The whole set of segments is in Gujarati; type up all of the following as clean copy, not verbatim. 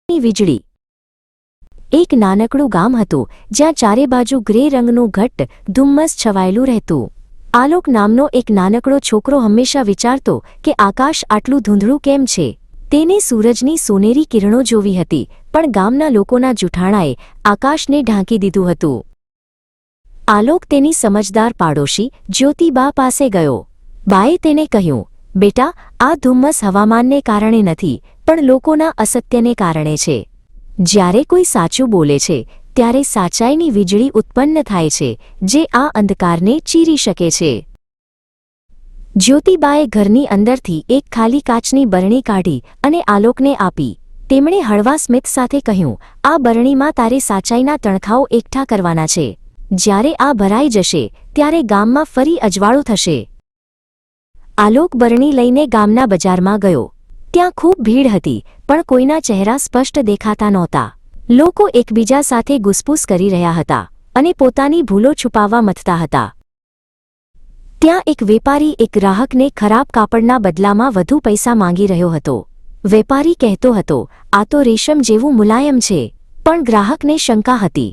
વીજળી। એક નાનકડું ગામ હતું જ્યાં ચારે બાજુ ગ્રે રંગનું ઘટ્ટ ધુમ્મસ છવાયેલું રહેતું। આલોક નામનો એક નાનકડો છોકરો હંમેશા વિચારતો કે આકાશ આટલું ધૂંધળું કેમ છે। તેને સૂરજની સોનેરી કિરણો જોવી હતી, પણ ગામના લોકોના જૂઠાણાએ આકાશને ઢાંકી દીધું હતું। આલોક તેની સમજદાર પાડોશી જ્યોતિબા પાસે ગયો। બાએ તેને કહ્યું, બેટા, આ ધુમ્મસ હવામાનને કારણે નથી, પણ લોકોના અસત્યને કારણે છે। જ્યારે કોઈ સાચું બોલે છે ત્યારે સાચાઈની વીજળી ઉત્પન્ન થાય છે, જે આ અંધકારને ચીરી શકે છે। જ્યોતિબાએ ઘરની અંદરથી એક ખાલી કાચની બરણી કાઢી અને આલોકને આપી। તેમણે હળવા સ્મિત સાથે કહ્યું, આ બરણીમાં તારે સાચાઈના તણખાઓ એકઠા કરવાના છે। જ્યારે આ ભરાઈ જશે ત્યારે ગામમાં ફરી અજવાળું થશે। આલોક બરણી લઈને ગામના બજારમાં ગયો। ત્યાં ખૂબ ભીડ હતી, પણ કોઈના ચહેરા સ્પષ્ટ દેખાતા નહોતા। લોકો એકબીજા સાથે ગુસપુસ કરી રહ્યા હતા અને પોતાની ભૂલો છુપાવવા મથતા હતા। ત્યાં એક વેપારી એક ગ્રાહકને ખરાબ કાપડના બદલામાં વધુ પૈસા માંગી રહ્યો હતો। વેપારી કહેતો હતો, આ તો રેશમ જેવું મુલાયમ છે, પણ ગ્રાહકને શંકા હતી।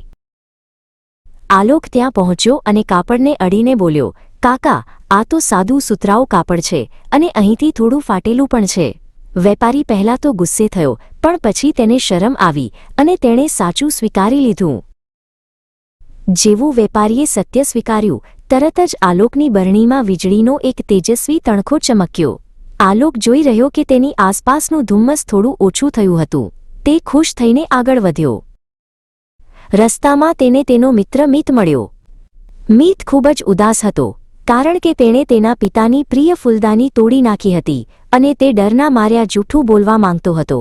આલોક ત્યાં પહોંચ્યો અને કાપડને અડીને બોલ્યો, કાકા, આ તો સાદું સુતરાઉ કાપડ છે અને અહીંથી થોડું ફાટેલું પણ છે। વેપારી પહેલાં તો ગુસ્સે થયો, પણ પછી તેને શરમ આવી અને તેણે સાચું સ્વીકારી લીધું। જેવું વેપારીએ સત્ય સ્વીકાર્યું, તરત જ આલોકની બરણીમાં વીજળીનો એક તેજસ્વી તણખો ચમક્યો। આલોક જોઈ રહ્યો કે તેની આસપાસનું ધુમ્મસ થોડું ઓછું થયું હતું। તે ખુશ થઈને આગળ વધ્યો। રસ્તામાં તેને તેનો મિત્ર મીત મળ્યો। મીત ખૂબ જ ઉદાસ હતો, કારણ કે તેણે તેના પિતાની પ્રિય ફૂલદાની તોડી નાખી હતી અને તે ડરના માર્યા જૂઠું બોલવા માંગતો હતો।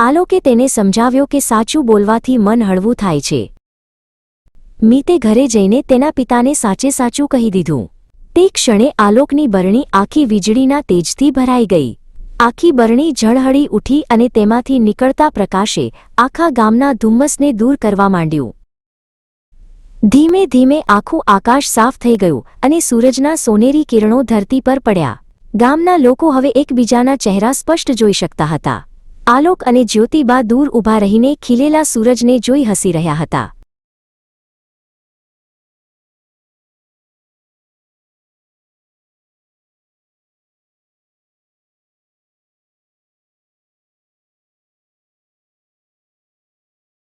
આલોકે તેને સમજાવ્યો કે સાચું બોલવાથી મન હળવું થાય છે। મીતે ઘરે જઈને તેના પિતાને સાચે સાચું કહી દીધું। તે ક્ષણે આલોકની બરણી આખી વીજળીના તેજથી ભરાઈ ગઈ। આખી બરણી ઝળહળી ઉઠી અને તેમાંથી નીકળતા પ્રકાશે આખા ગામના ધુમ્મસને દૂર કરવા માંડ્યું। ધીમે ધીમે આખું આકાશ સાફ થઈ ગયું અને સૂરજના સોનેરી કિરણો ધરતી પર પડ્યા। ગામના લોકો હવે એકબીજાના ચહેરા સ્પષ્ટ જોઈ શકતા હતા। આલોક અને જ્યોતિબા દૂર ઊભા રહીને ખીલેલા સૂરજને જોઈ હસી રહ્યા હતા।